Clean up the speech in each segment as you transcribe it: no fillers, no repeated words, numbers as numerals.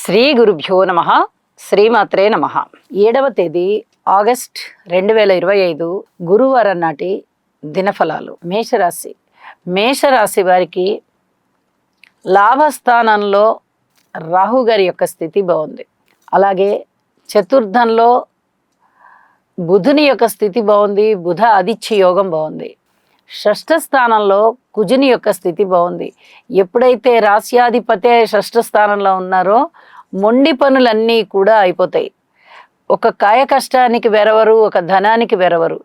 శ్రీ గురుభ్యో నమ. శ్రీమాత్రే నమ. 7వ తేదీ ఆగస్ట్ 2025 గురువారం నాటి దినఫలాలు. మేషరాశి. మేషరాశి వారికి లాభస్థానంలో రాహు గారి యొక్క స్థితి బాగుంది. అలాగే చతుర్థంలో బుధుని యొక్క స్థితి బాగుంది. బుధ ఆదిత్య యోగం బాగుంది. షష్ఠ స్థానంలో కుజుని యొక్క స్థితి బాగుంది. ఎప్పుడైతే రాశ్యాధిపతే షష్ఠ స్థానంలో ఉన్నారో మొండి పనులన్నీ కూడా అయిపోతాయి. ఒక కాయ కష్టానికి వెరవరు, ఒక ధనానికి వెరవరు.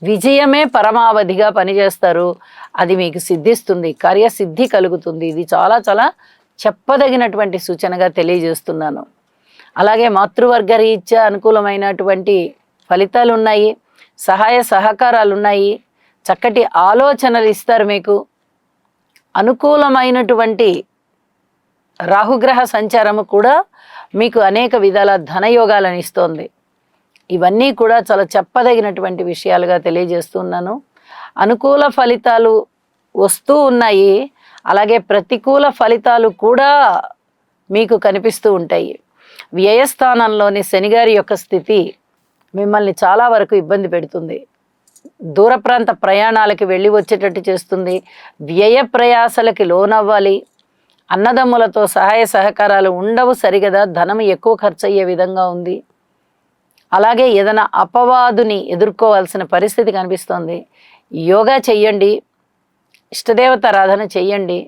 విజయమే పరమావధిగా పనిచేస్తారు. అది మీకు సిద్ధిస్తుంది, కార్యసిద్ధి కలుగుతుంది. ఇది చాలా చాలా చెప్పదగినటువంటి సూచనగా తెలియజేస్తున్నాను. అలాగే మాతృవర్గ రీత్యా అనుకూలమైనటువంటి ఫలితాలు ఉన్నాయి. సహాయ సహకారాలు ఉన్నాయి. చక్కటి ఆలోచనలు ఇస్తారు. మీకు అనుకూలమైనటువంటి రాహుగ్రహ సంచారము కూడా మీకు అనేక విధాల ధనయోగాలను ఇస్తోంది. ఇవన్నీ కూడా చాలా చెప్పదగినటువంటి విషయాలుగా తెలియజేస్తున్నాను. అనుకూల ఫలితాలు వస్తూ ఉన్నాయి. అలాగే ప్రతికూల ఫలితాలు కూడా మీకు కనిపిస్తూ ఉంటాయి. వ్యయస్థానంలోని శనిగారి యొక్క స్థితి మిమ్మల్ని చాలా వరకు ఇబ్బంది పెడుతుంది. దూర ప్రాంత ప్రయాణాలకి వెళ్ళి వచ్చేటట్టు చేస్తుంది. వ్యయ ప్రయాసలకి లోనవ్వాలి. అన్నదమ్ములతో సహాయ సహకారాలు ఉండవు సరిగదా. ధనం ఎక్కువ ఖర్చు అయ్యే విధంగా ఉంది. అలాగే ఏదైనా అపవాదుని ఎదుర్కోవాల్సిన పరిస్థితి కనిపిస్తోంది. యోగా చెయ్యండి, ఇష్టదేవతారాధన చెయ్యండి.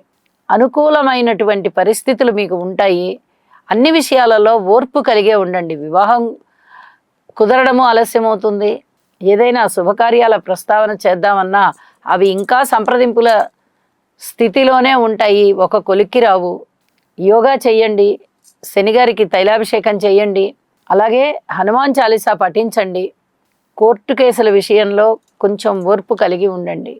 అనుకూలమైనటువంటి పరిస్థితులు మీకు ఉంటాయి. అన్ని విషయాలలో ఓర్పు కలిగే ఉండండి. వివాహం కుదరడము ఆలస్యమవుతుంది. ఏదైనా శుభకార్యాల ప్రస్తావన చేద్దామన్నా అవి ఇంకా సంప్రదింపుల స్థితిలోనే ఉంటాయి. ఒక కొలిక్కి రావు. యోగా చెయ్యండి. శనిగారికి తైలాభిషేకం చెయ్యండి. అలాగే హనుమాన్ చాలీసా పఠించండి. కోర్టు కేసుల విషయంలో కొంచెం ఓర్పు కలిగి ఉండండి.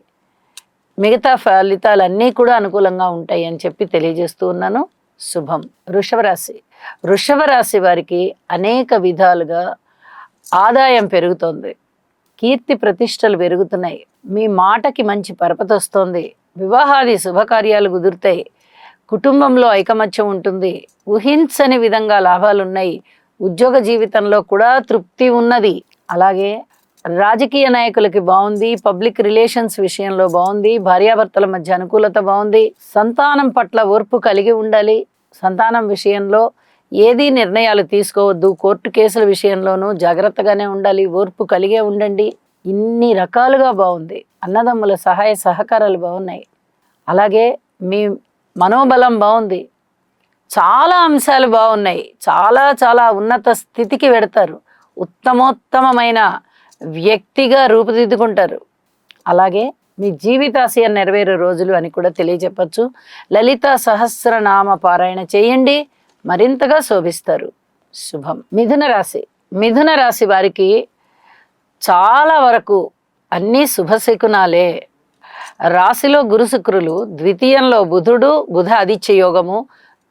మిగతా ఫలితాలన్నీ కూడా అనుకూలంగా ఉంటాయి అని చెప్పి తెలియజేస్తూ ఉన్నాను. శుభం. వృషభ రాశి. వృషభ రాశి వారికి అనేక విధాలుగా ఆదాయం పెరుగుతోంది. కీర్తి ప్రతిష్టలు పెరుగుతున్నాయి. మీ మాటకి మంచి పరపతి వస్తుంది. వివాహాది శుభకార్యాలు కుదురుతాయి. కుటుంబంలో ఐకమత్యం ఉంటుంది. ఊహించని విధంగా లాభాలు ఉన్నాయి. ఉద్యోగ జీవితంలో కూడా తృప్తి ఉన్నది. అలాగే రాజకీయ నాయకులకి బాగుంది. పబ్లిక్ రిలేషన్స్ విషయంలో బాగుంది. భార్యాభర్తల మధ్య అనుకూలత బాగుంది. సంతానం పట్ల ఓర్పు కలిగి ఉండాలి. సంతానం విషయంలో ఏదీ నిర్ణయాలు తీసుకోవద్దు. కోర్టు కేసుల విషయంలోనూ జాగ్రత్తగానే ఉండాలి. ఓర్పు కలిగే ఉండండి. ఇన్ని రకాలుగా బాగుంది. అన్నదమ్ముల సహాయ సహకారాలు బాగున్నాయి. అలాగే మీ మనోబలం బాగుంది. చాలా అంశాలు బాగున్నాయి. చాలా చాలా ఉన్నత స్థితికి వెడతారు. ఉత్తమోత్తమైన వ్యక్తిగా రూపుదిద్దుకుంటారు. అలాగే మీ జీవితాశయం నెరవేరే రోజులు అని కూడా తెలియజెప్పచ్చు. లలిత సహస్రనామ పారాయణ చేయండి. మరింతగా శోభిస్తారు. శుభం. మిథున రాశి. మిథున రాశి వారికి చాలా వరకు అన్నీ శుభశకునాలే. రాశిలో గురు శుక్రులు, ద్వితీయంలో బుధుడు, బుధ ఆదిత్య యోగము,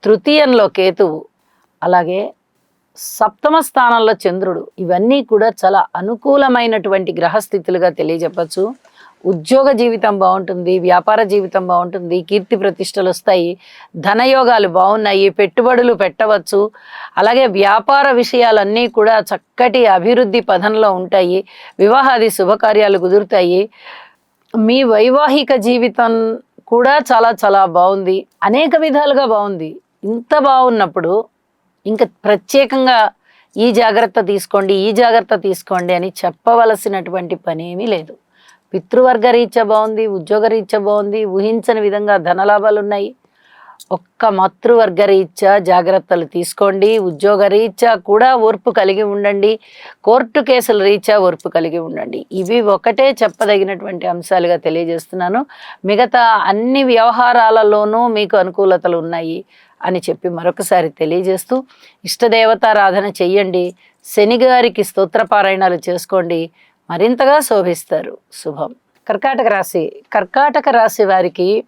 తృతీయంలో కేతువు, అలాగే సప్తమ స్థానంలో చంద్రుడు. ఇవన్నీ కూడా చాలా అనుకూలమైనటువంటి గ్రహస్థితులుగా తెలియజెప్పచ్చు. ఉద్యోగ జీవితం బాగుంటుంది. వ్యాపార జీవితం బాగుంటుంది. కీర్తి ప్రతిష్టలు వస్తాయి. ధనయోగాలు బాగున్నాయి. పెట్టుబడులు పెట్టవచ్చు. అలాగే వ్యాపార విషయాలన్నీ కూడా చక్కటి అభివృద్ధి పథంలో ఉంటాయి. వివాహాది శుభకార్యాలు కుదురుతాయి. మీ వైవాహిక జీవితం కూడా చాలా చాలా బాగుంది. అనేక విధాలుగా బాగుంది. ఇంత బాగున్నప్పుడు ఇంకా ప్రత్యేకంగా ఈ జాగ్రత్త తీసుకోండి, ఈ జాగ్రత్త తీసుకోండి అని చెప్పవలసినటువంటి పని ఏమీ లేదు. పితృవర్గ రీత్యా బాగుంది. ఉద్యోగ రీత్యా బాగుంది. ఊహించని విధంగా ధనలాభాలు ఉన్నాయి. ఒక్క మాతృవర్గ రీత్యా జాగ్రత్తలు తీసుకోండి. ఉద్యోగ రీత్యా కూడా ఓర్పు కలిగి ఉండండి. కోర్టు కేసుల రీత్యా ఓర్పు కలిగి ఉండండి. ఇవి ఒకటే చెప్పదగినటువంటి అంశాలుగా తెలియజేస్తున్నాను. మిగతా అన్ని వ్యవహారాలలోనూ మీకు అనుకూలతలు ఉన్నాయి అని చెప్పి మరొకసారి తెలియజేస్తూ ఇష్టదేవతారాధన చెయ్యండి. శనిగారికి స్తోత్రపారాయణాలు చేసుకోండి. మరింతగా శోభిస్తారు. శుభం. కర్కాటక రాశి. కర్కాటక రాశి వారికి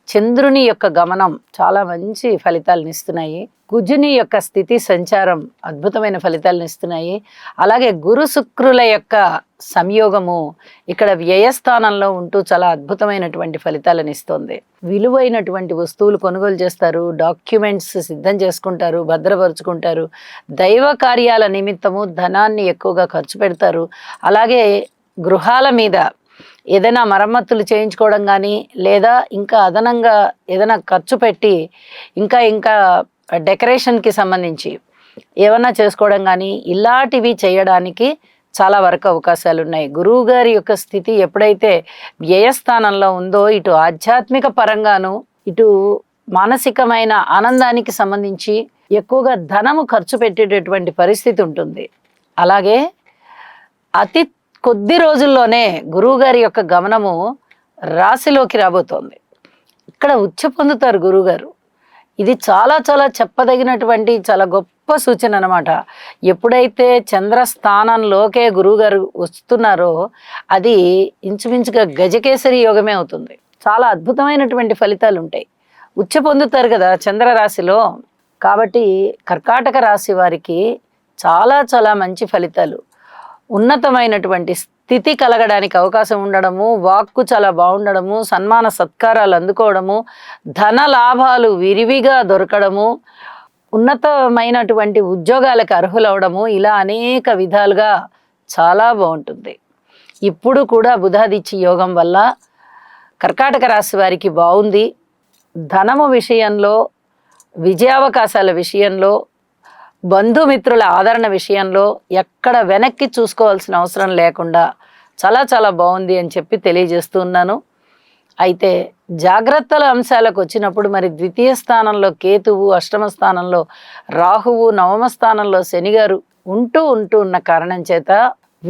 చంద్రుని యొక్క గమనం చాలా మంచి ఫలితాలను ఇస్తున్నాయి. కుజుని యొక్క స్థితి సంచారం అద్భుతమైన ఫలితాలను ఇస్తున్నాయి. అలాగే గురు శుక్రుల యొక్క సంయోగము ఇక్కడ వ్యయస్థానంలో ఉంటూ చాలా అద్భుతమైనటువంటి ఫలితాలను ఇస్తుంది. విలువైనటువంటి వస్తువులు కొనుగోలు చేస్తారు, డాక్యుమెంట్స్ సిద్ధం చేసుకుంటారు, భద్రపరుచుకుంటారు, దైవ కార్యాల నిమిత్తము ధనాన్ని ఎక్కువగా ఖర్చు పెడతారు. అలాగే గృహాల మీద ఏదైనా మరమ్మతులు చేయించుకోవడం కానీ, లేదా ఇంకా అదనంగా ఏదైనా ఖర్చు పెట్టి ఇంకా డెకరేషన్కి సంబంధించి ఏమన్నా చేసుకోవడం కానీ, ఇలాంటివి చేయడానికి చాలా వరకు అవకాశాలు ఉన్నాయి. గురువు గారి యొక్క స్థితి ఎప్పుడైతే వ్యయస్థానంలో ఉందో, ఇటు ఆధ్యాత్మిక పరంగాను, ఇటు మానసికమైన ఆనందానికి సంబంధించి ఎక్కువగా ధనము ఖర్చు పెట్టేటటువంటి పరిస్థితి ఉంటుంది. అలాగే అతి కొద్ది రోజుల్లోనే గురువుగారి యొక్క గమనము రాశిలోకి రాబోతోంది. ఇక్కడ ఉచ్చ పొందుతారు గురువుగారు. ఇది చాలా చాలా చెప్పదగినటువంటి చాలా గొప్ప సూచన అన్నమాట. ఎప్పుడైతే చంద్రస్థానంలోకే గురువుగారు వస్తున్నారో అది ఇంచుమించుగా గజకేసరి యోగమే అవుతుంది. చాలా అద్భుతమైనటువంటి ఫలితాలు ఉంటాయి. ఉచ్చ పొందుతారు కదా చంద్రరాశిలో. కాబట్టి కర్కాటక రాశి వారికి చాలా చాలా మంచి ఫలితాలు, ఉన్నతమైనటువంటి స్థితి కలగడానికి అవకాశం ఉండడము, వాక్కు చాలా బాగుండడము, సన్మాన సత్కారాలు అందుకోవడము, ధన లాభాలు విరివిగా దొరకడము, ఉన్నతమైనటువంటి ఉద్యోగాలకు అర్హులవడము, ఇలా అనేక విధాలుగా చాలా బాగుంటుంది. ఇప్పుడు కూడా బుధాదిత్య యోగం వల్ల కర్కాటక రాశి వారికి బాగుంది. ధనము విషయంలో, విజయావకాశాల విషయంలో, బంధుమిత్రుల ఆదరణ విషయంలో ఎక్కడ వెనక్కి చూసుకోవాల్సిన అవసరం లేకుండా చాలా చాలా బాగుంది అని చెప్పి తెలియజేస్తున్నాను. అయితే జాగ్రత్తల అంశాలకు వచ్చినప్పుడు మరి ద్వితీయ స్థానంలో కేతువు, అష్టమ స్థానంలో రాహువు, నవమ స్థానంలో శనిగారు ఉంటూ ఉన్న కారణం చేత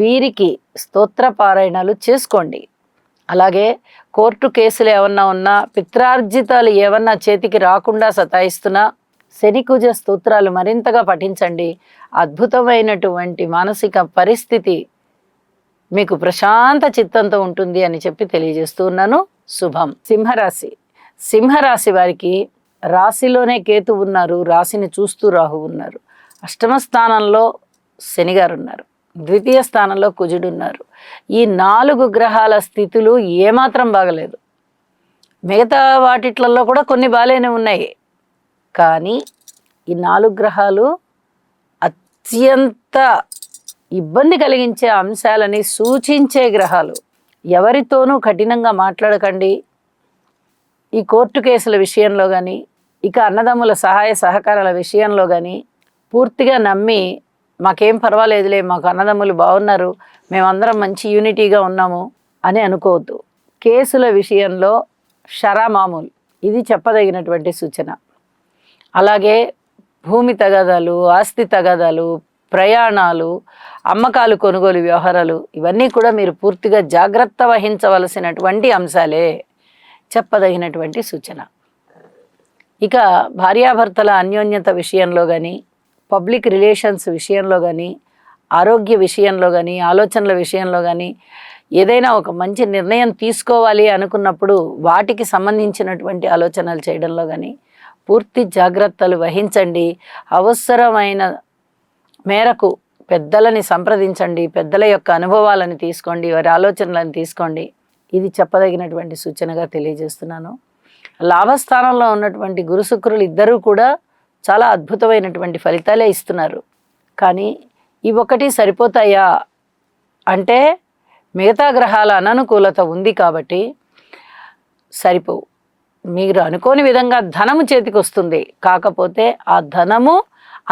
వీరికి స్తోత్ర పారాయణాలు చేసుకోండి. అలాగే కోర్టు కేసులు ఏమన్నా ఉన్నా, పిత్రార్జితాలు ఏమన్నా చేతికి రాకుండా సతాయిస్తున్నా శనికుజ స్తోత్రాలు మరింతగా పఠించండి. అద్భుతమైనటువంటి మానసిక పరిస్థితి మీకు ప్రశాంత చిత్తంతో ఉంటుంది అని చెప్పి తెలియజేస్తూ ఉన్నాను. శుభం. సింహరాశి వారికి రాశిలోనే కేతు ఉన్నారు, రాశిని చూస్తూ రాహు ఉన్నారు, అష్టమ స్థానంలో శనిగారు ఉన్నారు, ద్వితీయ స్థానంలో కుజుడు ఉన్నారు. ఈ 4 గ్రహాల స్థితులు ఏమాత్రం బాగలేదు. మిగతా వాటిట్లలో కూడా కొన్ని బాగాలేనే ఉన్నాయి, కానీ ఈ 4 గ్రహాలు అత్యంత ఇబ్బంది కలిగించే అంశాలని సూచించే గ్రహాలు. ఎవరితోనూ కఠినంగా మాట్లాడకండి. ఈ కోర్టు కేసుల విషయంలో కానీ, ఇక అన్నదమ్ముల సహాయ సహకారాల విషయంలో కానీ పూర్తిగా నమ్మి మాకేం పర్వాలేదులే, మాకు అన్నదమ్ములు బాగున్నారు, మేమందరం మంచి యూనిటీగా ఉన్నాము అని అనుకోవద్దు. కేసుల విషయంలో షరామామూలు, ఇది చెప్పదగినటువంటి సూచన. అలాగే భూమి తగాదాలు, ఆస్తి తగాదాలు, ప్రయాణాలు, అమ్మకాలు, కొనుగోలు వ్యవహారాలు, ఇవన్నీ కూడా మీరు పూర్తిగా జాగ్రత్త వహించవలసినటువంటి అంశాలే, చెప్పదగినటువంటి సూచన. ఇక భార్యాభర్తల అన్యోన్యత విషయంలో కానీ, పబ్లిక్ రిలేషన్స్ విషయంలో కానీ, ఆరోగ్య విషయంలో కానీ, ఆలోచనల విషయంలో కానీ ఏదైనా ఒక మంచి నిర్ణయం తీసుకోవాలి అనుకున్నప్పుడు వాటికి సంబంధించినటువంటి ఆలోచనలు చేయడంలో కానీ పూర్తి జాగ్రత్తలు వహించండి. అవసరమైన మేరకు పెద్దలని సంప్రదించండి, పెద్దల యొక్క అనుభవాలను తీసుకోండి, వారి ఆలోచనలను తీసుకోండి. ఇది చెప్పదగినటువంటి సూచనగా తెలియజేస్తున్నాను. లాభస్థానంలో ఉన్నటువంటి గురు శుక్రులు ఇద్దరూ కూడా చాలా అద్భుతమైనటువంటి ఫలితాలే ఇస్తున్నారు. కానీ ఈ ఒకటి సరిపోతాయా అంటే మిగతా గ్రహాల అననుకూలత ఉంది కాబట్టి సరిపోవు. మీరు అనుకోని విధంగా ధనము చేతికి వస్తుంది, కాకపోతే ఆ ధనము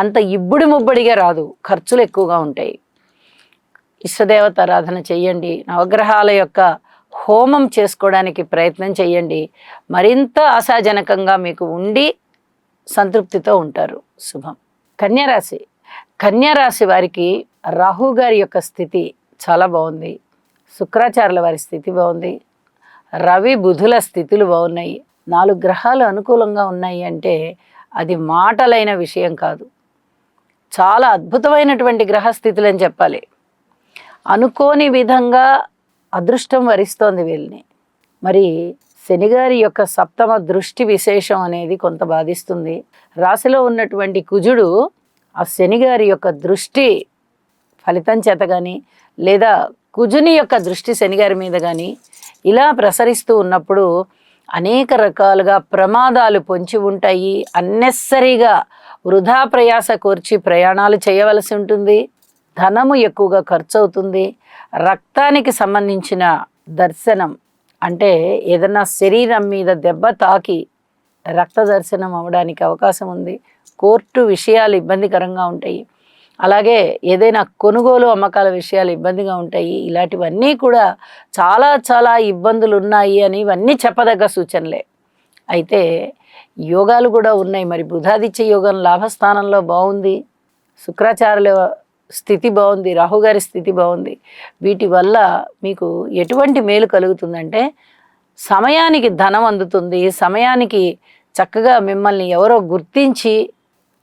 అంత ఇబ్బడి ముబ్బడిగా రాదు, ఖర్చులు ఎక్కువగా ఉంటాయి. ఇష్టదేవత ఆరాధన చెయ్యండి, నవగ్రహాల యొక్క హోమం చేసుకోవడానికి ప్రయత్నం చెయ్యండి. మరింత ఆశాజనకంగా మీకు ఉండి సంతృప్తితో ఉంటారు. శుభం. కన్యారాశి వారికి రాహు గారి యొక్క స్థితి చాలా బాగుంది, శుక్రాచార్యుల వారి స్థితి బాగుంది, రవి బుధుల స్థితులు బాగున్నాయి. 4 గ్రహాలు అనుకూలంగా ఉన్నాయి అంటే అది మాటలైన విషయం కాదు, చాలా అద్భుతమైనటువంటి గ్రహస్థితులు అని చెప్పాలి. అనుకోని విధంగా అదృష్టం వరిస్తోంది వీళ్ళని. మరి శనిగారి యొక్క సప్తమ దృష్టి విశేషం అనేది కొంత బాధిస్తుంది. రాశిలో ఉన్నటువంటి కుజుడు ఆ శనిగారి యొక్క దృష్టి ఫలితం చేత కానీ, లేదా కుజుని యొక్క దృష్టి శనిగారి మీద కానీ ఇలా ప్రసరిస్తూ ఉన్నప్పుడు అనేక రకాలుగా ప్రమాదాలు పొంచి ఉంటాయి. అన్నెసరీగా వృధా ప్రయాస కోర్చి ప్రయాణాలు చేయవలసి ఉంటుంది. ధనము ఎక్కువగా ఖర్చు అవుతుంది. రక్తానికి సంబంధించిన దర్శనం అంటే ఏదన్నా శరీరం మీద దెబ్బ తాకి రక్త దర్శనం అవ్వడానికి అవకాశం ఉంది. కోర్టు విషయాలు ఇబ్బందికరంగా ఉంటాయి. అలాగే ఏదైనా కొనుగోలు అమ్మకాల విషయాలు ఇబ్బందిగా ఉంటాయి. ఇలాంటివన్నీ కూడా చాలా చాలా ఇబ్బందులు ఉన్నాయి అని ఇవన్నీ చెప్పదగ్గ సూచనలే. అయితే యోగాలు కూడా ఉన్నాయి. మరి బుధాదిత్య యోగం లాభస్థానంలో బాగుంది, శుక్రాచార్యుల స్థితి బాగుంది, రాహుగారి స్థితి బాగుంది. వీటి వల్ల మీకు ఎటువంటి మేలు కలుగుతుందంటే సమయానికి ధనం అందుతుంది. సమయానికి చక్కగా మిమ్మల్ని ఎవరో గుర్తించి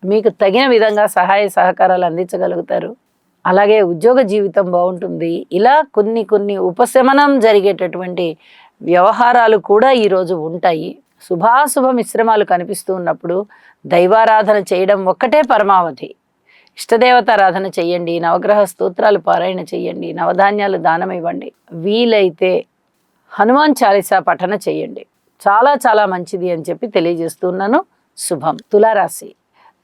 మీకు తగిన విధంగా సహాయ సహకారాలు అందించగలుగుతారు. అలాగే ఉద్యోగ జీవితం బాగుంటుంది. ఇలా కొన్ని ఉపశమనం జరిగేటటువంటి వ్యవహారాలు కూడా ఈరోజు ఉంటాయి. శుభాశుభ మిశ్రమాలు కనిపిస్తూ ఉన్నప్పుడు దైవారాధన చేయడం ఒక్కటే పరమావధి. ఇష్టదేవతారాధన చెయ్యండి, నవగ్రహ స్తోత్రాలు పారాయణ చెయ్యండి, నవధాన్యాలు దానం ఇవ్వండి. వీలైతే హనుమాన్ చాలీసా పఠన చెయ్యండి. చాలా చాలా మంచిది అని చెప్పి తెలియజేస్తున్నాను. శుభం.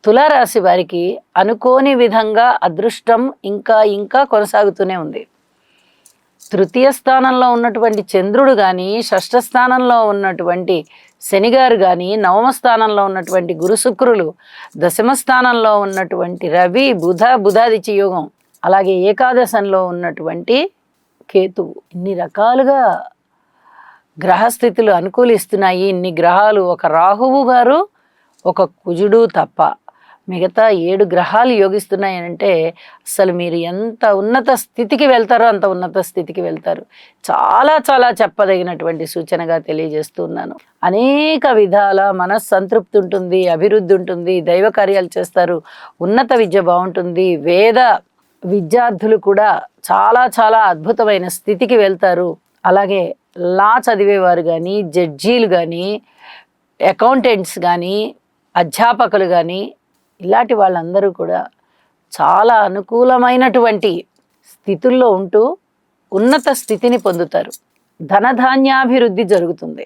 తులారాశి వారికి అనుకోని విధంగా అదృష్టం ఇంకా ఇంకా కొనసాగుతూనే ఉంది. తృతీయ స్థానంలో ఉన్నటువంటి చంద్రుడు కానీ, షష్ఠ స్థానంలో ఉన్నటువంటి శనిగారు కానీ, నవమ స్థానంలో ఉన్నటువంటి గురు శుక్రులు, దశమ స్థానంలో ఉన్నటువంటి రవి బుధాదిత్య యోగం, అలాగే ఏకాదశంలో ఉన్నటువంటి కేతువు, ఇన్ని రకాలుగా గ్రహస్థితులు అనుకూలిస్తున్నాయి. ఇన్ని గ్రహాలు, ఒక రాహువు గారు ఒక కుజుడు తప్ప మిగతా 7 గ్రహాలు యోగిస్తున్నాయనంటే అసలు మీరు ఎంత ఉన్నత స్థితికి వెళ్తారో అంత ఉన్నత స్థితికి వెళ్తారు. చాలా చాలా చెప్పదగినటువంటి సూచనగా తెలియజేస్తున్నాను. అనేక విధాల మనస్సంతృప్తి ఉంటుంది, అభివృద్ధి ఉంటుంది, దైవ కార్యాలు చేస్తారు, ఉన్నత విద్య బాగుంటుంది, వేద విద్యార్థులు కూడా చాలా చాలా అద్భుతమైన స్థితికి వెళ్తారు. అలాగే లా చదివేవారు కానీ, జడ్జీలు కానీ, అకౌంటెంట్స్ కానీ, అధ్యాపకులు కానీ, ఇలాంటి వాళ్ళందరూ కూడా చాలా అనుకూలమైనటువంటి స్థితుల్లో ఉంటూ ఉన్నత స్థితిని పొందుతారు. ధనధాన్యాభివృద్ధి జరుగుతుంది.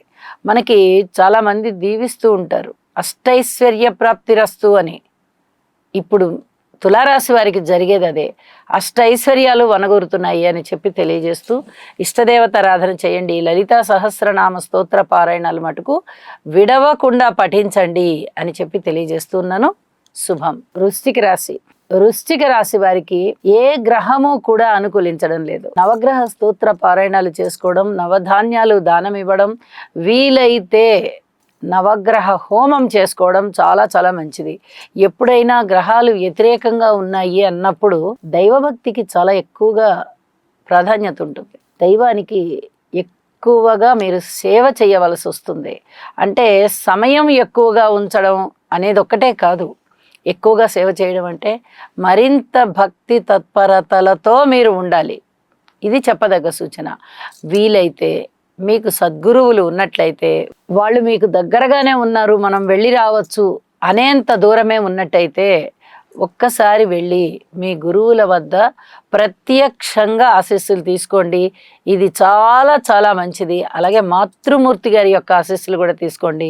మనకి చాలామంది దీవిస్తూ ఉంటారు, అష్టైశ్వర్య ప్రాప్తిరస్తు అని. ఇప్పుడు తులారాశి వారికి జరిగేది అదే. అష్టైశ్వర్యాలు వనగూరుతున్నాయి అని చెప్పి తెలియజేస్తూ ఇష్టదేవతారాధన చేయండి. లలితా సహస్రనామ స్తోత్ర పారాయణాలు మటుకు విడవకుండా పఠించండి అని చెప్పి తెలియజేస్తున్నాను. శుభం. వృశ్చిక రాశి వారికి ఏ గ్రహము కూడా అనుకూలించడం లేదు. నవగ్రహ స్తోత్ర పారాయణాలు చేసుకోవడం, నవధాన్యాలు దానం ఇవ్వడం, వీలైతే నవగ్రహ హోమం చేసుకోవడం చాలా చాలా మంచిది. ఎప్పుడైనా గ్రహాలు వ్యతిరేకంగా ఉన్నాయి అన్నప్పుడు దైవభక్తికి చాలా ఎక్కువగా ప్రాధాన్యత ఉంటుంది. దైవానికి ఎక్కువగా మీరు సేవ చేయవలసి వస్తుంది. అంటే సమయం ఎక్కువగా ఉంచడం అనేది ఒక్కటే కాదు, ఎక్కువగా సేవ చేయడం అంటే మరింత భక్తి తత్పరతలతో మీరు ఉండాలి. ఇది చెప్పదగ్గ సూచన. వీలైతే మీకు సద్గురువులు ఉన్నట్లయితే, వాళ్ళు మీకు దగ్గరగానే ఉన్నారు, మనం వెళ్ళి రావచ్చు అనేంత దూరమే ఉన్నట్టయితే ఒక్కసారి వెళ్ళి మీ గురువుల వద్ద ప్రత్యక్షంగా ఆశీస్సులు తీసుకోండి. ఇది చాలా చాలా మంచిది. అలాగే మాతృమూర్తి గారి యొక్క ఆశీస్సులు కూడా తీసుకోండి.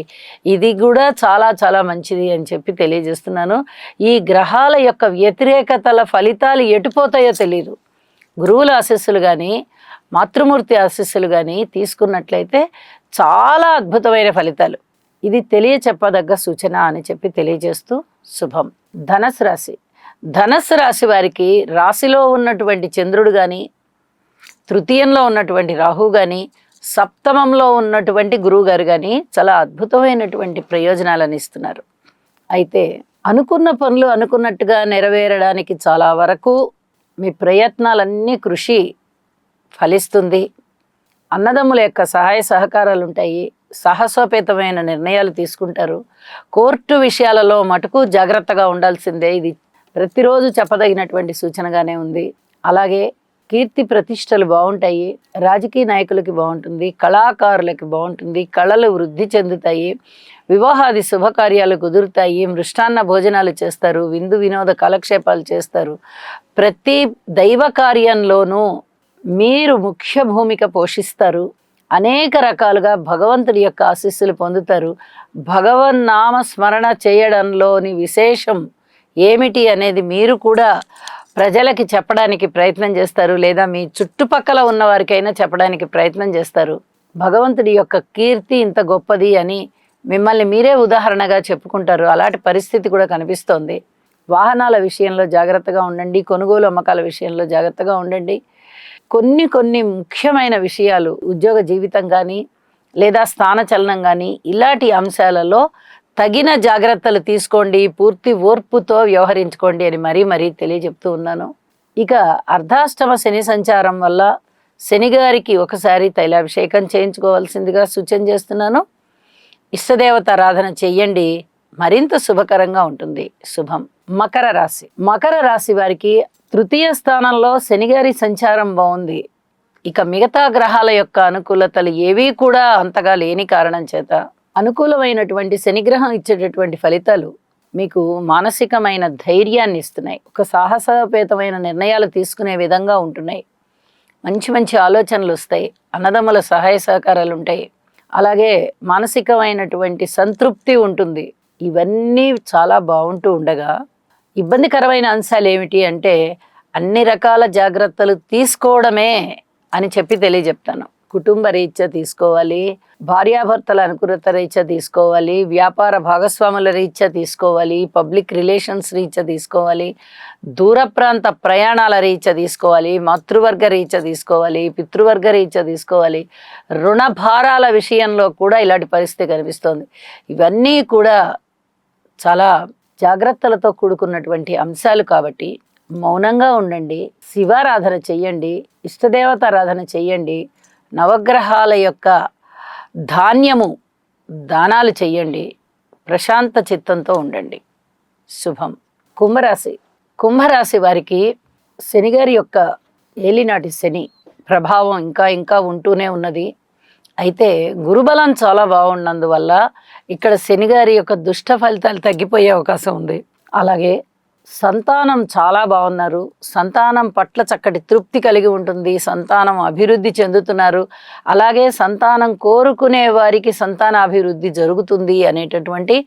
ఇది కూడా చాలా చాలా మంచిది అని చెప్పి తెలియజేస్తున్నాను. ఈ గ్రహాల యొక్క వ్యతిరేకతల ఫలితాలు ఎటుపోతాయో తెలియదు. గురువుల ఆశీస్సులు కానీ, మాతృమూర్తి ఆశీస్సులు కానీ తీసుకున్నట్లయితే చాలా అద్భుతమైన ఫలితాలు. ఇది తెలియచెప్పదగ్గ సూచన అని చెప్పి తెలియజేస్తూ శుభం. ధనస్సు రాశి వారికి రాశిలో ఉన్నటువంటి చంద్రుడు కానీ, తృతీయంలో ఉన్నటువంటి రాహు కానీ, సప్తమంలో ఉన్నటువంటి గురువు గారు కానీ చాలా అద్భుతమైనటువంటి ప్రయోజనాలను ఇస్తున్నారు. అయితే అనుకున్న పనులు అనుకున్నట్టుగా నెరవేరడానికి చాలా వరకు మీ ప్రయత్నాలన్నీ కృషి ఫలిస్తుంది. అన్నదమ్ముల యొక్క సహాయ సహకారాలు ఉంటాయి. సాహసోపేతమైన నిర్ణయాలు తీసుకుంటారు. కోర్టు విషయాలలో మటుకు జాగ్రత్తగా ఉండాల్సిందే. ఇది ప్రతిరోజు చెప్పదగినటువంటి సూచనగానే ఉంది. అలాగే కీర్తి ప్రతిష్టలు బాగుంటాయి. రాజకీయ నాయకులకి బాగుంటుంది, కళాకారులకి బాగుంటుంది, కళలు వృద్ధి చెందుతాయి, వివాహాది శుభకార్యాలు కుదురుతాయి, మృష్టాన్న భోజనాలు చేస్తారు, విందు వినోద కాలక్షేపాలు చేస్తారు. ప్రతి దైవ కార్యంలోనూ మీరు ముఖ్య భూమిక పోషిస్తారు. అనేక రకాలుగా భగవంతుడి యొక్క ఆశీస్సులు పొందుతారు. భగవన్నామ స్మరణ చేయడంలోని విశేషం ఏమిటి అనేది మీరు కూడా ప్రజలకి చెప్పడానికి ప్రయత్నం చేస్తారు, లేదా మీ చుట్టుపక్కల ఉన్న వారికైనా చెప్పడానికి ప్రయత్నం చేస్తారు. భగవంతుడి యొక్క కీర్తి ఇంత గొప్పది అని మిమ్మల్ని మీరే ఉదాహరణగా చెప్పుకుంటారు. అలాంటి పరిస్థితి కూడా కనిపిస్తోంది. వాహనాల విషయంలో జాగ్రత్తగా ఉండండి, కొనుగోలు అమ్మకాల విషయంలో జాగ్రత్తగా ఉండండి. కొన్ని ముఖ్యమైన విషయాలు, ఉద్యోగ జీవితం కానీ లేదా స్థానచలనం కానీ, ఇలాంటి అంశాలలో తగిన జాగ్రత్తలు తీసుకోండి, పూర్తి ఓర్పుతో వ్యవహరించుకోండి అని మరీ తెలియజెప్తూ ఉన్నాను. ఇక అర్ధాష్టమ శని సంచారం వల్ల శనిగారికి ఒకసారి తైలాభిషేకం చేయించుకోవాల్సిందిగా సూచన చేస్తున్నాను. ఇష్టదేవత ఆరాధన చెయ్యండి, మరింత శుభకరంగా ఉంటుంది. శుభం. మకర రాశి వారికి తృతీయ స్థానంలో శనిగారి సంచారం బాగుంది. ఇక మిగతా గ్రహాల యొక్క అనుకూలతలు ఏవీ కూడా అంతగా లేని కారణం చేత అనుకూలమైనటువంటి శనిగ్రహం ఇచ్చేటటువంటి ఫలితాలు మీకు మానసికమైన ధైర్యాన్ని ఇస్తున్నాయి. ఒక సాహసోపేతమైన నిర్ణయాలు తీసుకునే విధంగా ఉంటున్నాయి. మంచి ఆలోచనలు వస్తాయి. అన్నదమ్ముల సహాయ సహకారాలు ఉంటాయి. అలాగే మానసికమైనటువంటి సంతృప్తి ఉంటుంది. ఇవన్నీ చాలా బాగుంటూ ఉండగా ఇబ్బందికరమైన అంశాలు ఏమిటి అంటే అన్ని రకాల జాగ్రత్తలు తీసుకోవడమే అని చెప్పి తెలియజెప్తాను. కుటుంబ రీత్యా తీసుకోవాలి, భార్యాభర్తల అనుకూలత రీత్యా తీసుకోవాలి, వ్యాపార భాగస్వాముల రీత్యా తీసుకోవాలి, పబ్లిక్ రిలేషన్స్ రీత్యా తీసుకోవాలి, దూర ప్రాంత ప్రయాణాల రీత్యా తీసుకోవాలి, మాతృవర్గ రీత్యా తీసుకోవాలి, పితృవర్గ రీత్యా తీసుకోవాలి. రుణ భారాల విషయంలో కూడా ఇలాంటి పరిస్థితి కనిపిస్తోంది. ఇవన్నీ కూడా చాలా జాగ్రత్తలతో కూడుకున్నటువంటి అంశాలు కాబట్టి మౌనంగా ఉండండి, శివారాధన చెయ్యండి, ఇష్టదేవత ఆరాధన చెయ్యండి, నవగ్రహాల యొక్క దానాలు చెయ్యండి, ప్రశాంత చిత్తంతో ఉండండి. శుభం. కుంభరాశి వారికి శనిగారి యొక్క ఏలినాటి శని ప్రభావం ఇంకా ఉంటూనే ఉన్నది. అయితే గురుబలం చాలా బాగున్నందువల్ల ఇక్కడ శనిగారి యొక్క దుష్ట ఫలితాలు తగ్గిపోయే అవకాశం ఉంది. అలాగే సంతానం చాలా బాగున్నారు, సంతానం పట్ల చక్కటి తృప్తి కలిగి ఉంటుంది, సంతానం అభివృద్ధి చెందుతున్నారు. అలాగే సంతానం కోరుకునే వారికి సంతాన అభివృద్ధి జరుగుతుంది అనేటటువంటి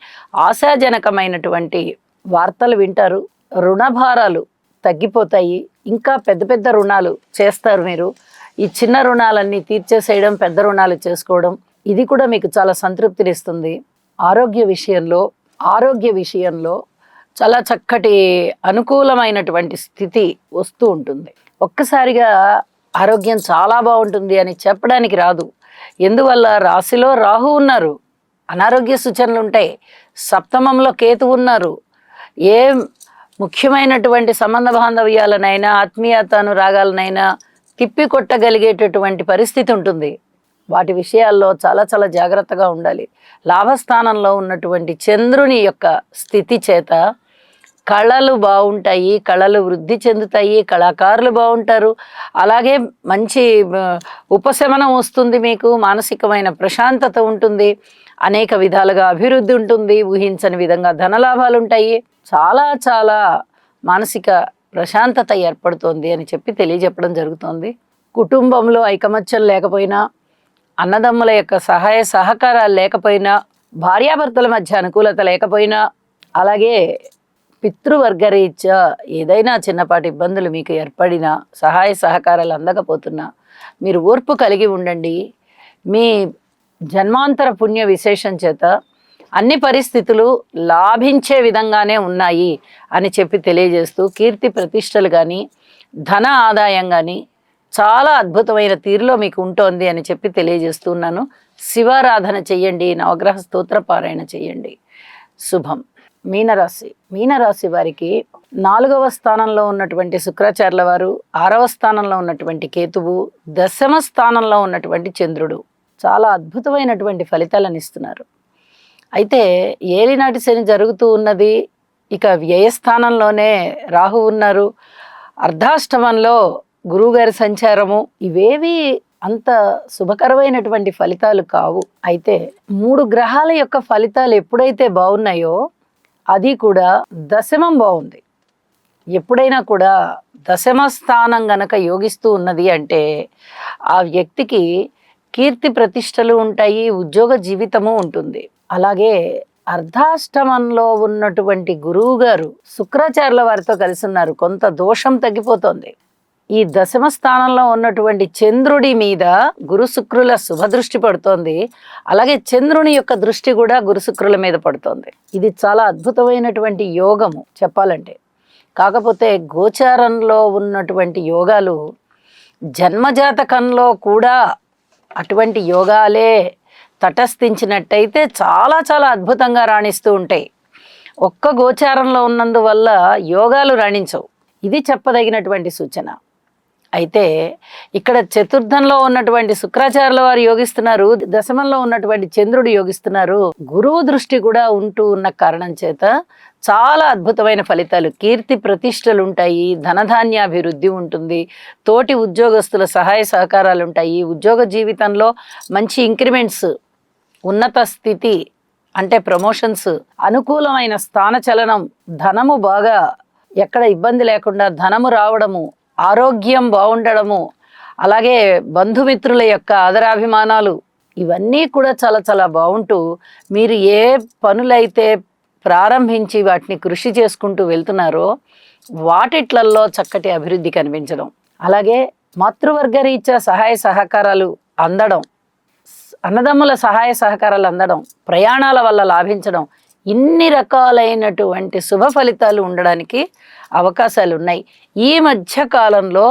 ఆశాజనకమైనటువంటి వార్తలు వింటారు. రుణభారాలు తగ్గిపోతాయి. ఇంకా పెద్ద రుణాలు చేస్తారు మీరు. ఈ చిన్న రుణాలన్నీ తీర్చేసేయడం, పెద్ద రుణాలు చేసుకోవడం, ఇది కూడా మీకు చాలా సంతృప్తినిస్తుంది. ఆరోగ్య విషయంలో చాలా చక్కటి అనుకూలమైనటువంటి స్థితి వస్తూ ఉంటుంది. ఒక్కసారిగా ఆరోగ్యం చాలా బాగుంటుంది అని చెప్పడానికి రాదు. ఎందువల్ల? రాశిలో రాహు ఉన్నారు, అనారోగ్య సూచనలు ఉంటాయి. సప్తమంలో కేతు ఉన్నారు. ఏ ముఖ్యమైనటువంటి సంబంధ బాంధవ్యాలనైనా ఆత్మీయత అనురాగాలనైనా తిప్పి కొట్టగలిగేటటువంటి పరిస్థితి ఉంటుంది. వాటి విషయాల్లో చాలా జాగ్రత్తగా ఉండాలి. లాభస్థానంలో ఉన్నటువంటి చంద్రుని యొక్క స్థితి చేత కళలు బాగుంటాయి, కళలు వృద్ధి చెందుతాయి, కళాకారులు బాగుంటారు. అలాగే మంచి ఉపశమనం వస్తుంది, మీకు మానసికమైన ప్రశాంతత ఉంటుంది, అనేక విధాలుగా అభివృద్ధి ఉంటుంది, ఊహించని విధంగా ధనలాభాలు ఉంటాయి, చాలా మానసిక ప్రశాంతత ఏర్పడుతోంది అని చెప్పి తెలియజెప్పడం జరుగుతోంది. కుటుంబంలో ఐకమత్యం లేకపోయినా, అన్నదమ్ముల యొక్క సహాయ సహకారాలు లేకపోయినా, భార్యాభర్తల మధ్య అనుకూలత లేకపోయినా, అలాగే పితృవర్గరీత్యా ఏదైనా చిన్నపాటి ఇబ్బందులు మీకు ఏర్పడినా, సహాయ సహకారాలు అందకపోతున్నా మీరు ఓర్పు కలిగి ఉండండి. మీ జన్మాంతర పుణ్య విశేషం చేత అన్ని పరిస్థితులు లాభించే విధంగానే ఉన్నాయి అని చెప్పి తెలియజేస్తూ, కీర్తి ప్రతిష్టలు కానీ ధన ఆదాయం కానీ చాలా అద్భుతమైన తీరులో మీకు ఉంటుంది అని చెప్పి తెలియజేస్తున్నాను. శివారాధన చెయ్యండి, నవగ్రహ స్తోత్ర పారాయణ చెయ్యండి. శుభం. మీనరాశి వారికి 4వ స్థానంలో ఉన్నటువంటి శుక్రాచార్యుల వారు, 6వ స్థానంలో ఉన్నటువంటి కేతువు, 10వ స్థానంలో ఉన్నటువంటి చంద్రుడు చాలా అద్భుతమైనటువంటి ఫలితాలను ఇస్తున్నారు. అయితే ఏలినాటి శని జరుగుతూ ఉన్నది. ఇక వ్యయస్థానంలోనే రాహు ఉన్నారు, అర్ధాష్టమంలో గురువుగారి సంచారము. ఇవేవి అంత శుభకరమైనటువంటి ఫలితాలు కావు. అయితే 3 గ్రహాల యొక్క ఫలితాలు ఎప్పుడైతే బాగున్నాయో అది కూడా దశమం బాగుంది. ఎప్పుడైనా కూడా దశమ స్థానం గనక యోగిస్తూ ఉన్నది అంటే ఆ వ్యక్తికి కీర్తి ప్రతిష్టలు ఉంటాయి, ఉద్యోగ జీవితము ఉంటుంది. అలాగే అర్ధాష్టమంలో ఉన్నటువంటి గురువు గారు శుక్రాచార్యుల వారితో కలిసి ఉన్నారు, కొంత దోషం తగ్గిపోతుంది. ఈ దశమ స్థానంలో ఉన్నటువంటి చంద్రుడి మీద గురు శుక్రుల శుభదృష్టి పడుతోంది. అలాగే చంద్రుని యొక్క దృష్టి కూడా గురు శుక్రుల మీద పడుతోంది. ఇది చాలా అద్భుతమైనటువంటి యోగము చెప్పాలంటే. కాకపోతే గోచారంలో ఉన్నటువంటి యోగాలు జన్మజాతకంలో కూడా అటువంటి యోగాలే తటస్థించినట్టయితే చాలా చాలా అద్భుతంగా రాణిస్తూ ఉంటాయి. ఒక్క గోచారంలో ఉన్నందువల్ల యోగాలు రాణించవు. ఇది చెప్పదగినటువంటి సూచన. అయితే ఇక్కడ చతుర్థంలో ఉన్నటువంటి శుక్రాచార్యుల వారు యోగిస్తున్నారు, దశమంలో ఉన్నటువంటి చంద్రుడు యోగిస్తున్నారు. గురువు దృష్టి కూడా ఉంటూ ఉన్న కారణం చేత చాలా అద్భుతమైన ఫలితాలు, కీర్తి ప్రతిష్టలు ఉంటాయి, ధనధాన్యాభివృద్ధి ఉంటుంది, తోటి ఉద్యోగస్తుల సహాయ సహకారాలు ఉంటాయి, ఉద్యోగ జీవితంలో మంచి ఇంక్రిమెంట్స్, ఉన్నత స్థితి అంటే ప్రమోషన్స్, అనుకూలమైన స్థానచలనం, ధనము బాగా ఎక్కడ ఇబ్బంది లేకుండా ధనము రావడము, ఆరోగ్యం బాగుండడము, అలాగే బంధుమిత్రుల యొక్క ఆదరాభిమానాలు, ఇవన్నీ కూడా చాలా చాలా బాగుంటూ మీరు ఏ పనులైతే ప్రారంభించి వాటిని కృషి చేసుకుంటూ వెళ్తున్నారో వాటిట్లల్లో చక్కటి అభివృద్ధి కనిపించడం, అలాగే మాతృవర్గ రీత్యా సహాయ సహకారాలు అందడం, అన్నదమ్ముల సహాయ సహకారాలు అందడం, ప్రయాణాల వల్ల లాభించడం, ఇన్ని రకాలైనటువంటి శుభ ఫలితాలు ఉండడానికి అవకాశాలు ఉన్నాయి. ఈ మధ్య కాలంలో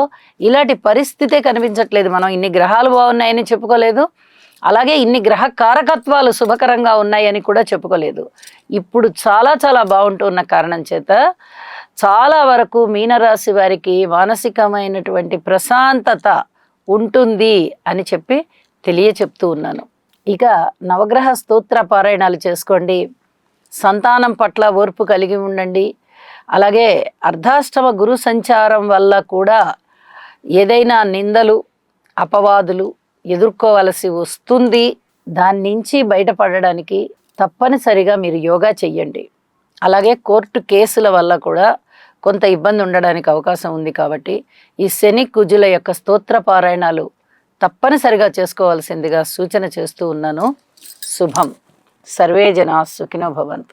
ఇలాంటి పరిస్థితే కనిపించట్లేదు. మనం ఇన్ని గ్రహాలు బాగున్నాయని చెప్పుకోలేదు, అలాగే ఇన్ని గ్రహ కారకత్వాలు శుభకరంగా ఉన్నాయని కూడా చెప్పుకోలేదు. ఇప్పుడు చాలా చాలా బాగుంటున్న కారణం చేత చాలా వరకు మీనరాశి వారికి మానసికమైనటువంటి ప్రశాంతత ఉంటుంది అని చెప్పి తెలియచెప్తూ ఉన్నాను. ఇక నవగ్రహ స్తోత్ర పారాయణాలు చేసుకోండి, సంతానం పట్ల ఓర్పు కలిగి ఉండండి. అలాగే అర్ధాష్టమ గురు సంచారం వల్ల కూడా ఏదైనా నిందలు అపవాదులు ఎదుర్కోవలసి వస్తుంది. దాని నుంచి బయటపడడానికి తప్పనిసరిగా మీరు యోగా చెయ్యండి. అలాగే కోర్టు కేసుల వల్ల కూడా కొంత ఇబ్బంది ఉండడానికి అవకాశం ఉంది. కాబట్టి ఈ శని కుజుల యొక్క స్తోత్ర పారాయణాలు తప్పనిసరిగా చేసుకోవాల్సిందిగా సూచన చేస్తూ ఉన్నాను. శుభం. సర్వే జనా సుఖినో భవంతు.